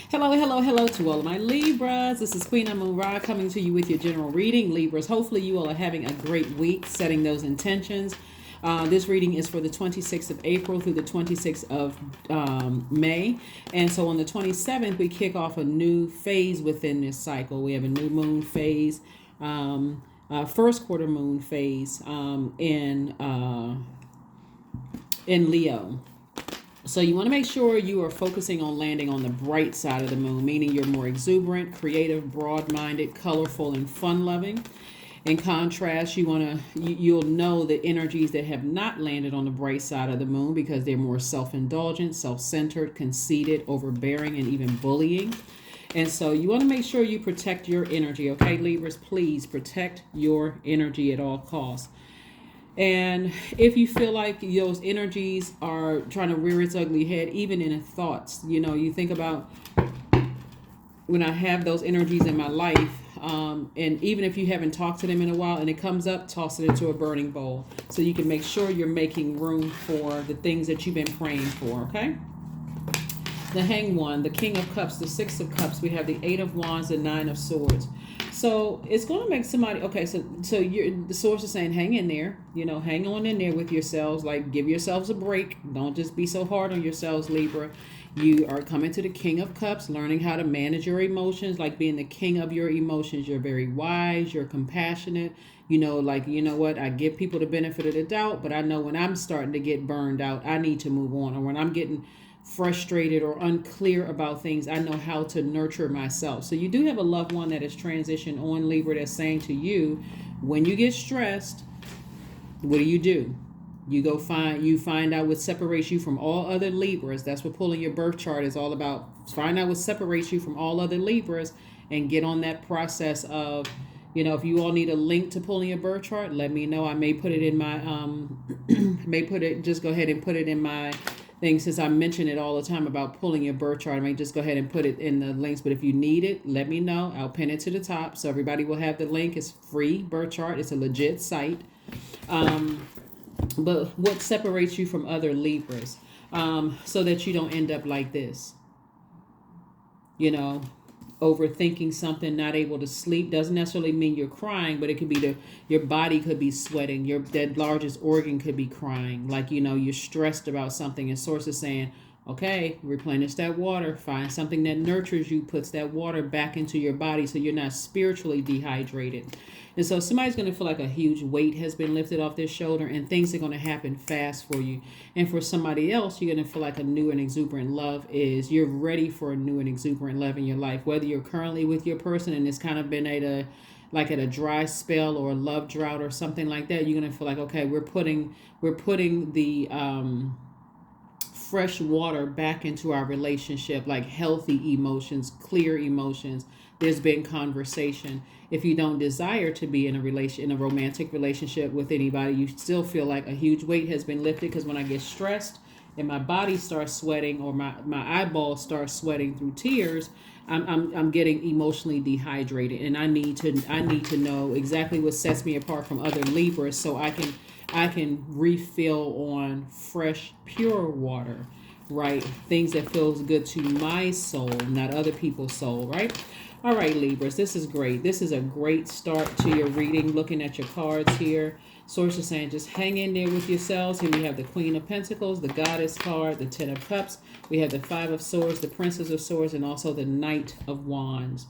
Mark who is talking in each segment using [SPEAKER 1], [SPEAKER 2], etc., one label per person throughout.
[SPEAKER 1] Hello, hello, hello to all of my Libras. This is Queen Moon Ra coming to you with your general reading. Libras, hopefully you all are having a great week, setting those intentions. This reading is for the 26th of April through the 26th of May. And so on the 27th, we kick off a new phase within this cycle. We have a new moon phase, first quarter moon phase in Leo. So you want to make sure you are focusing on landing on the bright side of the moon, meaning you're more exuberant, creative, broad-minded, colorful, and fun-loving. In contrast, you'll know the energies that have not landed on the bright side of the moon because they're more self-indulgent, self-centered, conceited, overbearing, and even bullying. And so you want to make sure you protect your energy, okay, Libras? Please protect your energy at all costs. And if you feel like those energies are trying to rear its ugly head, even in thoughts, you think about when I have those energies in my life, and even if you haven't talked to them in a while and it comes up, toss it into a burning bowl so you can make sure you're making room for the things that you've been praying for, okay? The Hanged One, the King of Cups, the Six of Cups, we have the Eight of Wands, the Nine of Swords. So it's going to make somebody, okay, so the source is saying hang in there, hang on in there with yourselves, like give yourselves a break. Don't just be so hard on yourselves, Libra. You are coming to the King of Cups, learning how to manage your emotions, like being the king of your emotions. You're very wise, you're compassionate, what, I give people the benefit of the doubt, but I know when I'm starting to get burned out, I need to move on. Or when I'm getting frustrated or unclear about things, I know how to nurture myself. So you do have a loved one that is transitioned on, Libra, that's saying to you, when you get stressed, what do? You find out what separates you from all other Libras. That's what pulling your birth chart is all about. Find out what separates you from all other Libras and get on that process of, if you all need a link to pulling your birth chart, let me know. I may put it in my, just go ahead and put it in my thing, since I mention it all the time about pulling your birth chart. I may just go ahead and put it in the links, but if you need it, let me know. I'll pin it to the top so everybody will have the link. It's free birth chart. It's a legit site. But what separates you from other Libras, so that you don't end up like this, overthinking something, not able to sleep. Doesn't necessarily mean you're crying, but it could be your body could be sweating, that largest organ could be crying, like you're stressed about something, and source is saying, okay, replenish that water, find something that nurtures you, puts that water back into your body so you're not spiritually dehydrated. And so somebody's going to feel like a huge weight has been lifted off their shoulder, and things are going to happen fast for you. And for somebody else, you're going to feel like a new and exuberant love you're ready for a new and exuberant love in your life. Whether you're currently with your person and it's kind of been at a dry spell or a love drought or something like that, you're going to feel like, okay, we're putting the fresh water back into our relationship, like healthy emotions, clear emotions. There's been conversation. If you don't desire to be in a romantic relationship with anybody, you still feel like a huge weight has been lifted, because when I get stressed and my body starts sweating, or my eyeballs start sweating through tears, I'm getting emotionally dehydrated, and I need to know exactly what sets me apart from other Libras so I can refill on fresh, pure water, right? Things that feels good to my soul, not other people's soul, right? All right, Libras, this is great. This is a great start to your reading. Looking at your cards here, source is saying just hang in there with yourselves. Here we have the Queen of Pentacles, the Goddess card, the Ten of Cups. We have the Five of Swords, the Princess of Swords, and also the Knight of Wands.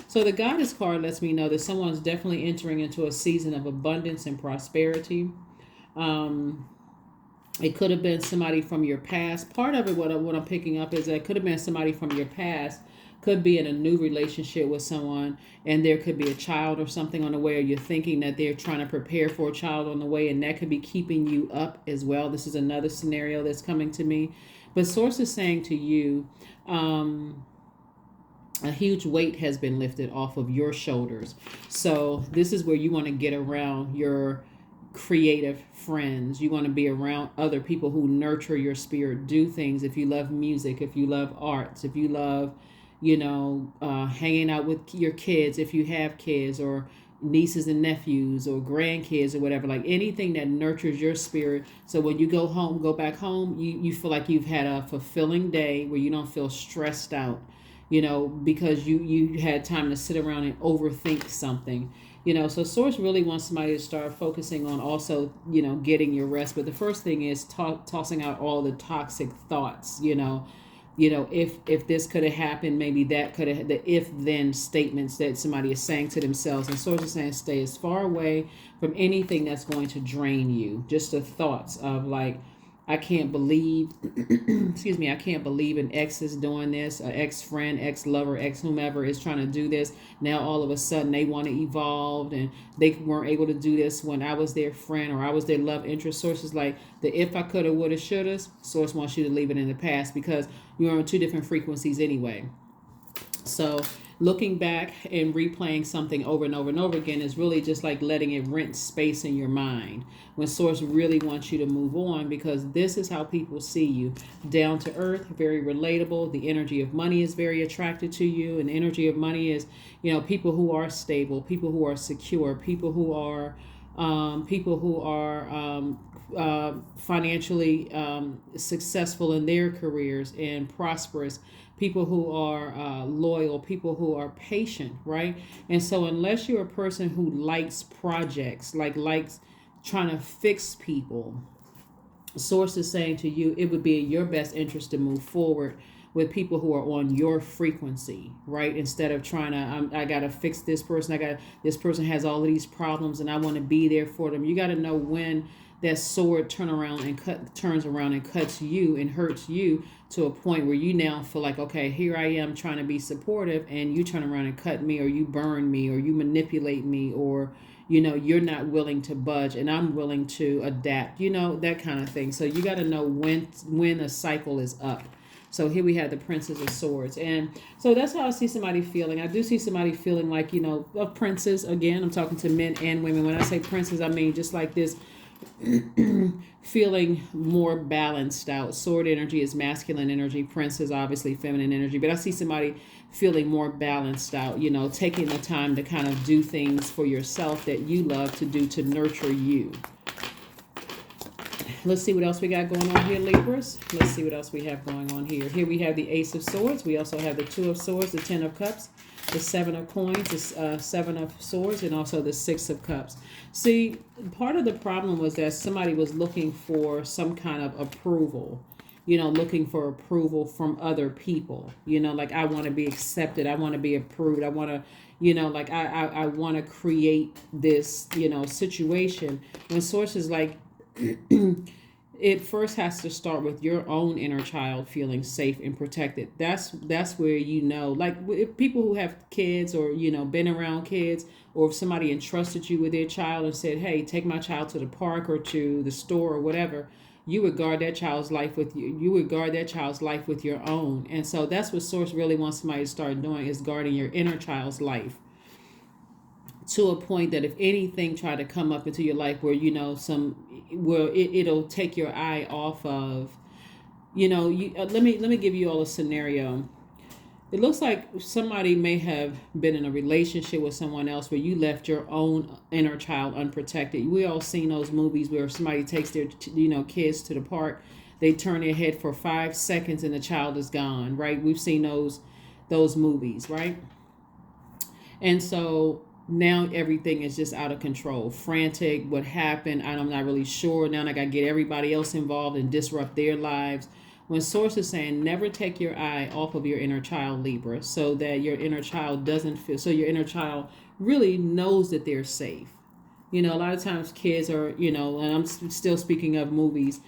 [SPEAKER 1] So the Goddess card lets me know that someone's definitely entering into a season of abundance and prosperity. It could have been somebody from your past. Part of it, what I'm picking up, is that it could have been somebody from your past. Could be in a new relationship with someone, and there could be a child or something on the way, or you're thinking that they're trying to prepare for a child on the way, and that could be keeping you up as well. This is another scenario that's coming to me. But source is saying to you, a huge weight has been lifted off of your shoulders. So this is where you want to get around your creative friends. You want to be around other people who nurture your spirit, do things. If you love music, if you love arts, if you love hanging out with your kids, if you have kids, or nieces and nephews or grandkids or whatever, like anything that nurtures your spirit. So when you go back home, you feel like you've had a fulfilling day where you don't feel stressed out. because you had time to sit around and overthink something. So source really wants somebody to start focusing on also, getting your rest. But the first thing is tossing out all the toxic thoughts. If this could have happened, maybe that could have, the if then statements that somebody is saying to themselves. And source is saying stay as far away from anything that's going to drain you. Just the thoughts of like, I can't believe, excuse me, I can't believe an ex is doing this, an ex-friend, ex-lover, ex-whomever is trying to do this. Now all of a sudden they want to evolve, and they weren't able to do this when I was their friend or I was their love interest. Source is like, the if I coulda, woulda, shoulda, source wants you to leave it in the past because you're on two different frequencies anyway. So looking back and replaying something over and over and over again is really just like letting it rent space in your mind, when source really wants you to move on, because this is how people see you. Down to earth, very relatable. The energy of money is very attracted to you, and the energy of money is, people who are stable, people who are secure, people who are financially successful in their careers and prosperous, people who are loyal, people who are patient, right? And so unless you're a person who likes projects, likes trying to fix people, source is saying to you, it would be in your best interest to move forward with people who are on your frequency, right? Instead of trying to, I got to fix this person. This person has all of these problems and I want to be there for them. You got to know when that sword turns around and cuts you and hurts you to a point where you now feel like, okay, here I am trying to be supportive, and you turn around and cut me, or you burn me, or you manipulate me, or you're not willing to budge and I'm willing to adapt, that kind of thing. So you got to know when a cycle is up. So here we have the Princess of Swords. And so that's how I see somebody feeling. I do see somebody feeling like, a princess. Again, I'm talking to men and women. When I say princess, I mean just like this feeling more balanced out. Sword energy is masculine energy. Prince is obviously feminine energy. But I see somebody feeling more balanced out, taking the time to kind of do things for yourself that you love to do to nurture you. Let's see what else we got going on here, Libras. Let's see what else we have going on here. Here we have the Ace of Swords. We also have the Two of Swords, the Ten of Cups, the Seven of Coins, the Seven of Swords, and also the Six of Cups. See, part of the problem was that somebody was looking for some kind of approval, looking for approval from other people. Like, I want to be accepted. I want to be approved. I want to, I want to create this, situation. When Source is like, it first has to start with your own inner child feeling safe and protected. That's where like if people who have kids or been around kids, or if somebody entrusted you with their child and said, hey, take my child to the park or to the store or whatever, you would guard that child's life with you. You would guard that child's life with your own. And so that's what Source really wants somebody to start doing, is guarding your inner child's life, to a point that if anything try to come up into your life where it'll take your eye off of, let me give you all a scenario. It looks like somebody may have been in a relationship with someone else where you left your own inner child unprotected. We all seen those movies where somebody takes their kids to the park, they turn their head for 5 seconds and the child is gone, right? We've seen those movies, right? And so now everything is just out of control, frantic. What happened? I'm not really sure. Now I got to get everybody else involved and disrupt their lives. When Source is saying never take your eye off of your inner child, Libra, so that your inner child doesn't feel, so your inner child really knows that they're safe. A lot of times kids are, and I'm still speaking of movies,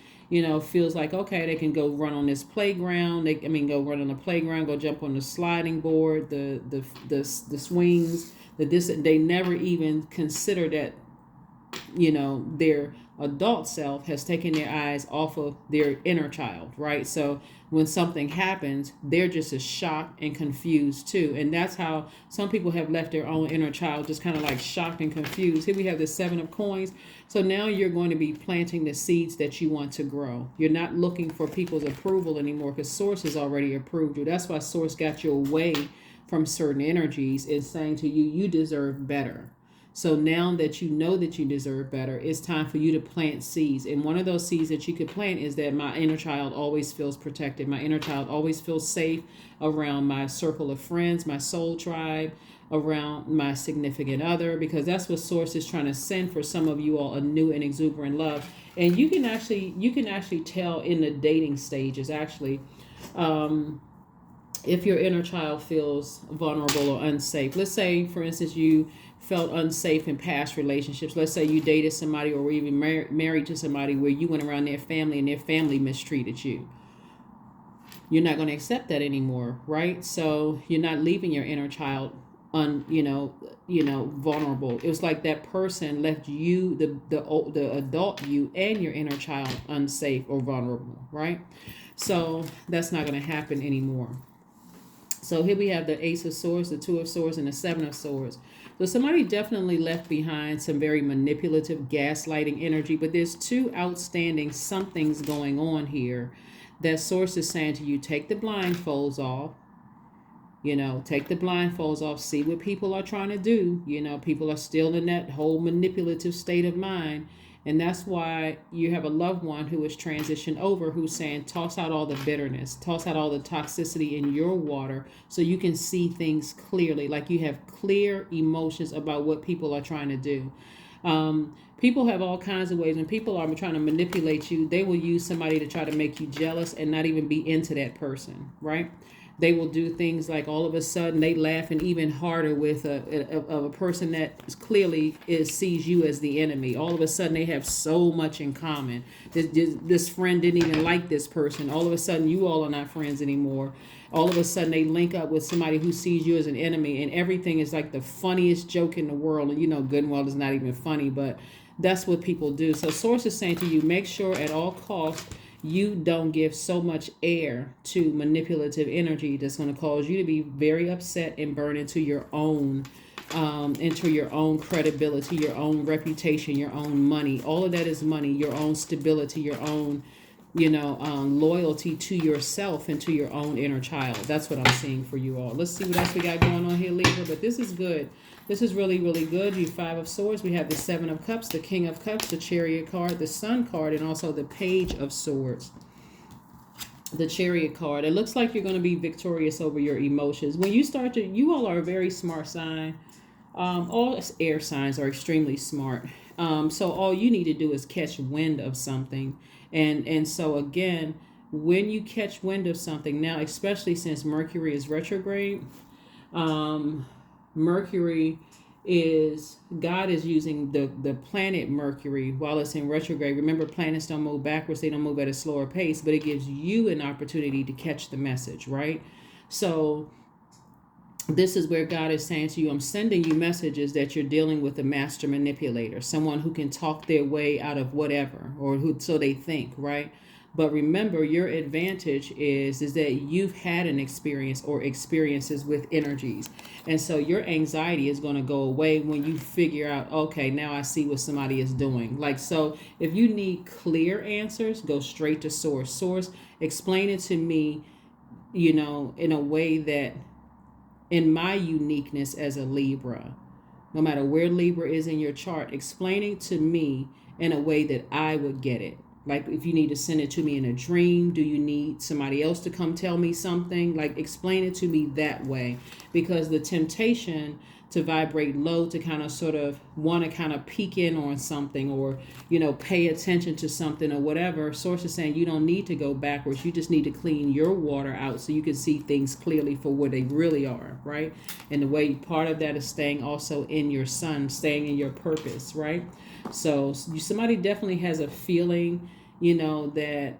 [SPEAKER 1] feels like, okay, they can go run on this playground. Go run on the playground, go jump on the sliding board, the swings. They never even consider that, their adult self has taken their eyes off of their inner child, right? So when something happens, they're just as shocked and confused too. And that's how some people have left their own inner child just kind of like shocked and confused. Here we have the Seven of Coins. So now you're going to be planting the seeds that you want to grow. You're not looking for people's approval anymore, because Source has already approved you. That's why Source got you away from certain energies, is saying to you, you deserve better. So now that you know that you deserve better, it's time for you to plant seeds. And one of those seeds that you could plant is that my inner child always feels protected. My inner child always feels safe around my circle of friends, my soul tribe, around my significant other, because that's what Source is trying to send for some of you all, a new and exuberant love. And you can actually tell in the dating stages, actually, if your inner child feels vulnerable or unsafe. Let's say, for instance, you felt unsafe in past relationships. Let's say you dated somebody or were even married to somebody where you went around their family and their family mistreated you. You're not going to accept that anymore, right? So you're not leaving your inner child vulnerable. It was like that person left you, the adult you and your inner child, unsafe or vulnerable, right? So that's not going to happen anymore. So here we have the Ace of Swords, the Two of Swords, and the Seven of Swords. So somebody definitely left behind some very manipulative, gaslighting energy, but there's two outstanding somethings going on here that Source is saying to you: take the blindfolds off. Take the blindfolds off, see what people are trying to do. People are still in that whole manipulative state of mind. And that's why you have a loved one who is transitioned over, who's saying, toss out all the bitterness, toss out all the toxicity in your water so you can see things clearly, like you have clear emotions about what people are trying to do. People have all kinds of ways. When people are trying to manipulate you, they will use somebody to try to make you jealous and not even be into that person, right? They will do things like all of a sudden they laughing even harder with a person that clearly sees you as the enemy. All of a sudden they have so much in common. This friend didn't even like this person. All of a sudden you all are not friends anymore. All of a sudden they link up with somebody who sees you as an enemy, and everything is like the funniest joke in the world. And good and well is not even funny, but that's what people do. So Source is saying to you, make sure at all costs you don't give so much air to manipulative energy that's going to cause you to be very upset and burn into your own credibility, your own reputation, your own money. All of that is money, your own stability, your own loyalty to yourself and to your own inner child. That's what I'm seeing for you all. Let's see what else we got going on here, Libra. But this is good. This is really, really good. You Five of Swords. We have the Seven of Cups, the King of Cups, the Chariot card, the Sun card, and also the Page of Swords. The Chariot card. It looks like you're going to be victorious over your emotions. When you you all are a very smart sign. All air signs are extremely smart. So all you need to do is catch wind of something. And so again, when you catch wind of something now, especially since Mercury is retrograde, Mercury is, God is using the planet Mercury while it's in retrograde. Remember, planets don't move backwards, they don't move at a slower pace, but it gives you an opportunity to catch the message, right? So this is where God is saying to you, I'm sending you messages that you're dealing with a master manipulator, someone who can talk their way out of whatever, or who, so they think, right? But remember, your advantage is that you've had an experience or experiences with energies. And so your anxiety is going to go away when you figure out, okay, now I see what somebody is doing. Like, so if you need clear answers, go straight to Source. Source, explain it to me, in a way that, in my uniqueness as a Libra, no matter where Libra is in your chart, explaining to me in a way that I would get it. Like, if you need to send it to me in a dream, do you need somebody else to come tell me something? Like, explain it to me that way, because the temptation to vibrate low, to kind of sort of want to kind of peek in on something, or, pay attention to something or whatever. Source is saying you don't need to go backwards. You just need to clean your water out so you can see things clearly for what they really are, right? And the way part of that is staying also in your sun, staying in your purpose, right? So somebody definitely has a feeling, that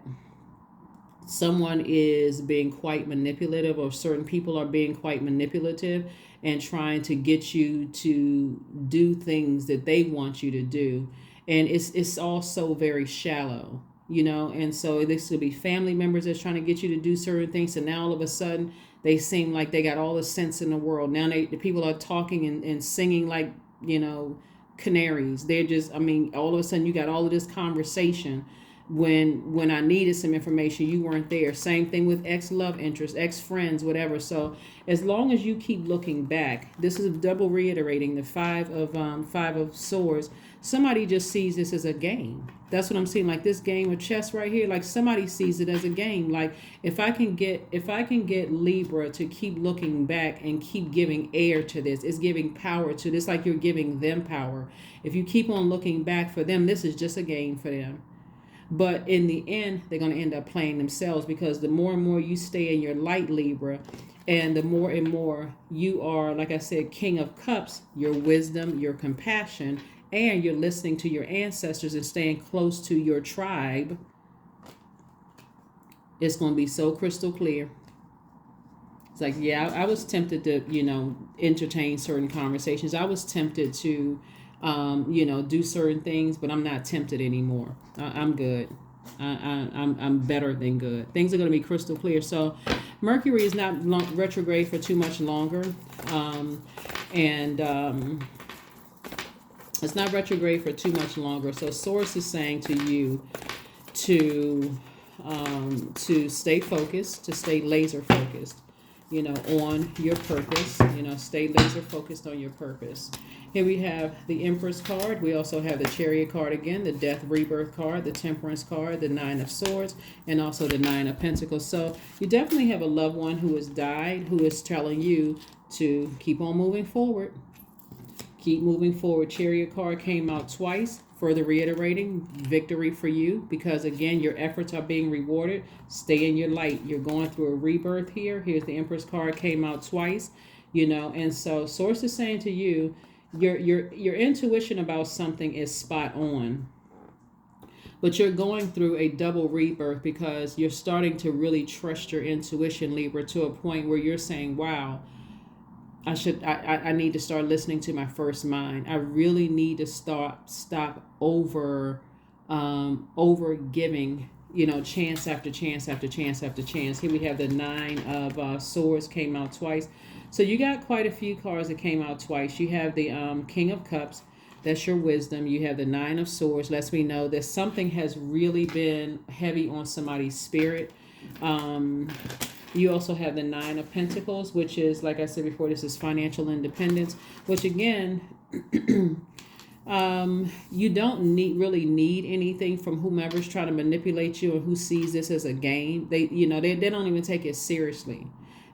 [SPEAKER 1] someone is being quite manipulative, or certain people are being quite manipulative and trying to get you to do things that they want you to do. And it's all so very shallow, and so this could be family members that's trying to get you to do certain things. And now all of a sudden they seem like they got all the sense in the world. Now the people are talking and singing like, canaries. They're just, all of a sudden you got all of this conversation when I needed some information, you weren't there. Same thing with ex-love interest, ex-friends, whatever. So as long as you keep looking back, this is double reiterating the five of swords. Somebody just sees this as a game. That's what I'm seeing. Like this game of chess right here, like somebody sees it as a game. Like if I can get Libra to keep looking back and keep giving air to this, it's giving power to this, like you're giving them power. If you keep on looking back for them, this is just a game for them. But in the end, they're going to end up playing themselves, because the more and more you stay in your light, Libra, and the more and more you are, like I said, King of Cups, your wisdom, your compassion, and you're listening to your ancestors and staying close to your tribe, it's going to be so crystal clear. It's like, yeah, I was tempted to, entertain certain conversations. I was tempted to do certain things, but I'm not tempted anymore. I'm good. I'm better than good. Things are going to be crystal clear. So Mercury is not retrograde for too much longer. It's not retrograde for too much longer. So Source is saying to you to stay focused, to stay laser focused, on your purpose, stay laser focused on your purpose. Here we have the Empress card. We also have the Chariot card again, the Death Rebirth card, the Temperance card, the Nine of Swords, and also the Nine of Pentacles. So you definitely have a loved one who has died, who is telling you to keep on moving forward. Keep moving forward. Chariot card came out twice, further reiterating victory for you, because again, your efforts are being rewarded. Stay in your light. You're going through a rebirth here. Here's the Empress card, came out twice, and so Source is saying to you, your intuition about something is spot on, but you're going through a double rebirth because you're starting to really trust your intuition, Libra, to a point where you're saying, wow, I need to start listening to my first mind. I really need to stop over giving, chance after chance after chance after chance. Here we have the Nine of Swords, came out twice. So you got quite a few cards that came out twice. You have the King of Cups. That's your wisdom. You have the Nine of Swords. Lets me know that something has really been heavy on somebody's spirit. You also have the Nine of Pentacles, which is, like I said before, this is financial independence, which again, you don't really need anything from whomever's trying to manipulate you or who sees this as a game. They don't even take it seriously,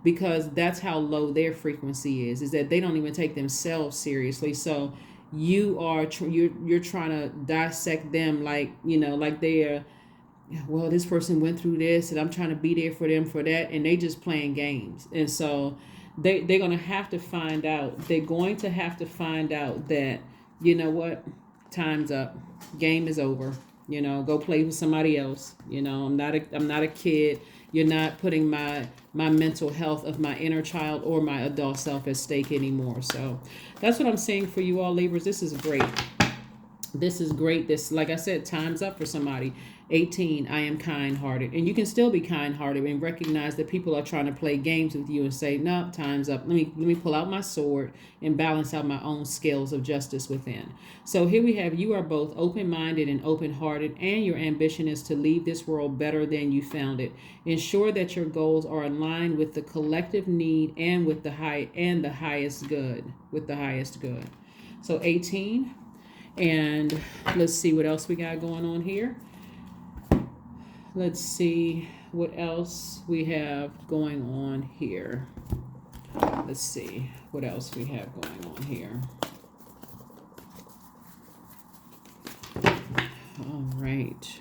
[SPEAKER 1] because that's how low their frequency is that they don't even take themselves seriously. So you are you're trying to dissect them like they're, well, this person went through this and I'm trying to be there for them for that, and they just playing games. And so they're going to have to find out. They're going to have to find out that, you know what, time's up. Game is over. Go play with somebody else. I'm not a kid. You're not putting my mental health of my inner child or my adult self at stake anymore. So that's what I'm saying for you all, Libras. This is great. This is great. This, like I said, time's up for somebody. 18, I am kind-hearted. And you can still be kind-hearted and recognize that people are trying to play games with you and say, no, time's up. Let me pull out my sword and balance out my own scales of justice within. So here we have, you are both open-minded and open-hearted, and your ambition is to leave this world better than you found it. Ensure that your goals are in line with the collective need and with the highest good. So 18. And let's see what else we got going on here. Let's see what else we have going on here. Let's see what else we have going on here. All right.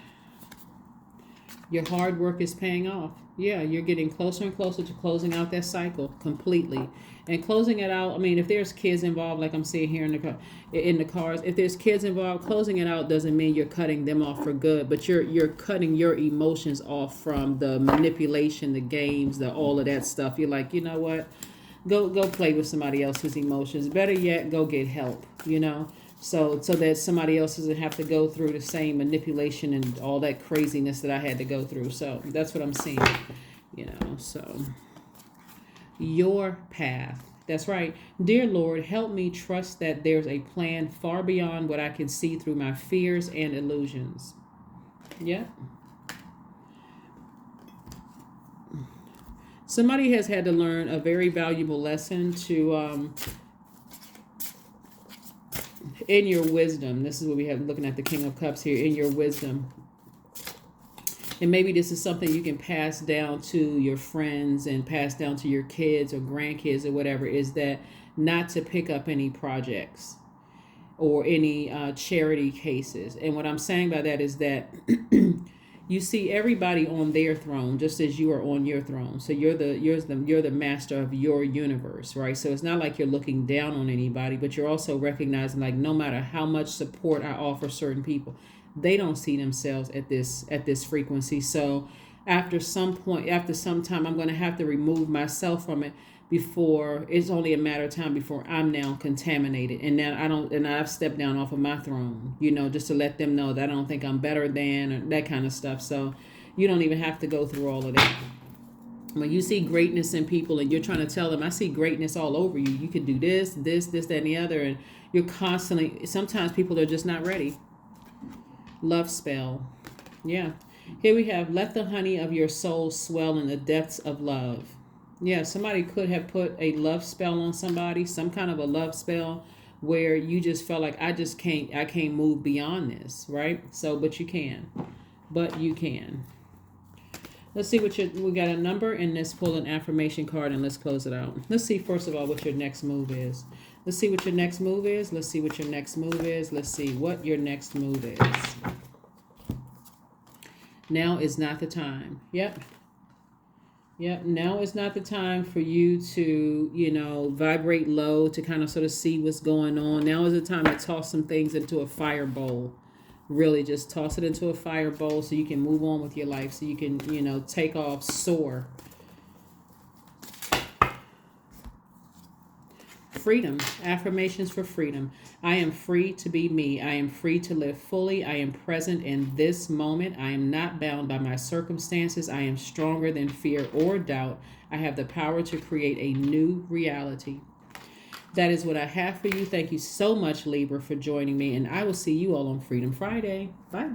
[SPEAKER 1] Your hard work is paying off. Yeah, you're getting closer and closer to closing out that cycle completely. And closing it out, I mean, if there's kids involved, like I'm seeing here in the cars, if there's kids involved, closing it out doesn't mean you're cutting them off for good, but you're cutting your emotions off from the manipulation, the games, all of that stuff. You're like, you know what? Go play with somebody else's emotions. Better yet, go get help, so that somebody else doesn't have to go through the same manipulation and all that craziness that I had to go through. So that's what I'm seeing, so your path. That's right. Dear Lord, help me trust that there's a plan far beyond what I can see through my fears and illusions. Yeah. Somebody has had to learn a very valuable lesson to in your wisdom. This is what we have looking at the King of Cups here, in your wisdom. And maybe this is something you can pass down to your friends and pass down to your kids or grandkids or whatever, is that not to pick up any projects or any charity cases. And what I'm saying by that is that you see everybody on their throne just as you are on your throne. So you're the master of your universe, right? So it's not like you're looking down on anybody, but you're also recognizing, like, no matter how much support I offer certain people, they don't see themselves at this frequency. So after some time, I'm going to have to remove myself from it, before it's only a matter of time before I'm now contaminated, and now I've stepped down off of my throne, just to let them know that I don't think I'm better than, or that kind of stuff. So you don't even have to go through all of that. When you see greatness in people and you're trying to tell them, I see greatness all over you, you could do this, that, and the other, and you're constantly, sometimes people are just not ready. Love spell. Yeah. Here we have, let the honey of your soul swell in the depths of love. Yeah, somebody could have put a love spell on somebody, some kind of a love spell where you just felt like, I can't move beyond this, right? So, but you can. Let's see we got a number, and let's pull an affirmation card and let's close it out. Let's see, first of all, what your next move is. Let's see what your next move is. Let's see what your next move is. Let's see what your next move is. Now is not the time. Yep. Now is not the time for you to, vibrate low, to kind of sort of see what's going on. Now is the time to toss some things into a fire bowl. Really just toss it into a fire bowl so you can move on with your life, so you can, take off, soar. Freedom. Affirmations for freedom. I am free to be me. I am free to live fully. I am present in this moment. I am not bound by my circumstances. I am stronger than fear or doubt. I have the power to create a new reality. That is what I have for you. Thank you so much, Libra, for joining me, and I will see you all on Freedom Friday. Bye.